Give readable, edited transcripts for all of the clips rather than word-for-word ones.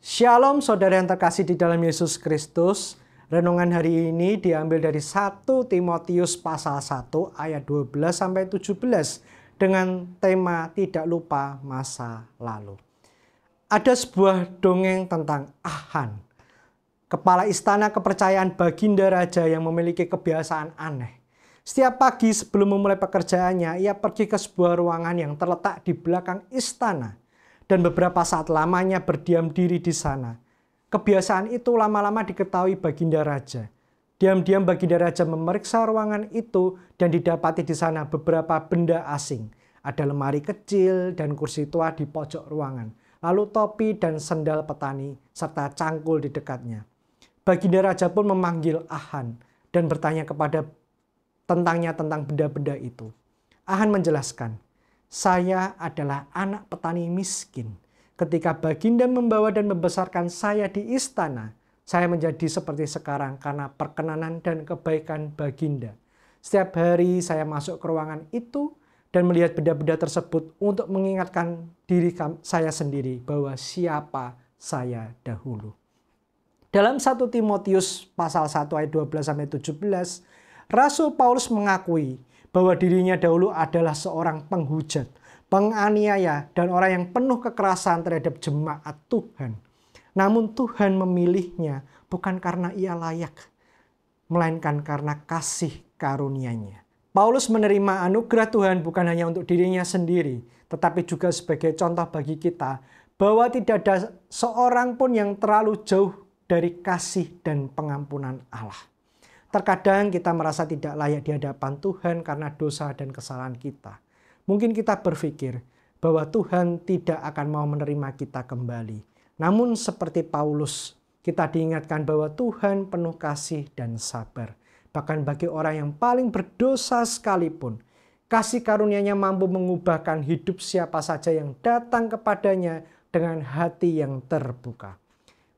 Shalom saudara yang terkasih di dalam Yesus Kristus. Renungan hari ini diambil dari 1 Timotius pasal 1 ayat 12 sampai 17 dengan tema tidak lupa masa lalu. Ada sebuah dongeng tentang Ahan, kepala istana kepercayaan Baginda Raja yang memiliki kebiasaan aneh. Setiap pagi sebelum memulai pekerjaannya, ia pergi ke sebuah ruangan yang terletak di belakang istana dan beberapa saat lamanya berdiam diri di sana. Kebiasaan itu lama-lama diketahui Baginda Raja. Diam-diam Baginda Raja memeriksa ruangan itu dan didapati di sana beberapa benda asing. Ada lemari kecil dan kursi tua di pojok ruangan, lalu topi dan sendal petani serta cangkul di dekatnya. Baginda Raja pun memanggil Ahan dan bertanya tentang benda-benda itu. Ahan menjelaskan, "Saya adalah anak petani miskin. Ketika Baginda membawa dan membesarkan saya di istana, saya menjadi seperti sekarang karena perkenanan dan kebaikan Baginda. Setiap hari saya masuk ke ruangan itu dan melihat benda-benda tersebut untuk mengingatkan diri saya sendiri bahwa siapa saya dahulu." Dalam 1 Timotius pasal 1 ayat 12 sampai 17, Rasul Paulus mengakui bahwa dirinya dahulu adalah seorang penghujat, penganiaya, dan orang yang penuh kekerasan terhadap jemaat Tuhan. Namun Tuhan memilihnya bukan karena ia layak, melainkan karena kasih karunia-Nya. Paulus menerima anugerah Tuhan bukan hanya untuk dirinya sendiri, tetapi juga sebagai contoh bagi kita bahwa tidak ada seorang pun yang terlalu jauh dari kasih dan pengampunan Allah. Terkadang kita merasa tidak layak di hadapan Tuhan karena dosa dan kesalahan kita. Mungkin kita berpikir bahwa Tuhan tidak akan mau menerima kita kembali. Namun seperti Paulus, kita diingatkan bahwa Tuhan penuh kasih dan sabar. Bahkan bagi orang yang paling berdosa sekalipun, kasih karunia-Nya mampu mengubahkan hidup siapa saja yang datang kepadanya dengan hati yang terbuka.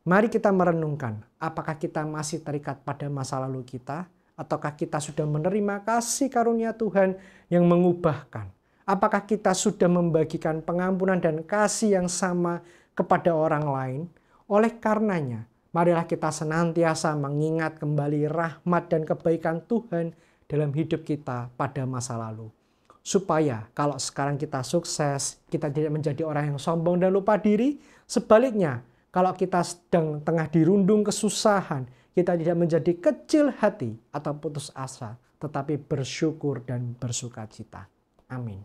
Mari kita merenungkan, apakah kita masih terikat pada masa lalu kita? Ataukah kita sudah menerima kasih karunia Tuhan yang mengubahkan? Apakah kita sudah membagikan pengampunan dan kasih yang sama kepada orang lain? Oleh karenanya, marilah kita senantiasa mengingat kembali rahmat dan kebaikan Tuhan dalam hidup kita pada masa lalu. Supaya kalau sekarang kita sukses, kita tidak menjadi orang yang sombong dan lupa diri. Sebaliknya, kalau kita sedang tengah dirundung kesusahan, kita tidak menjadi kecil hati atau putus asa, tetapi bersyukur dan bersukacita. Amin.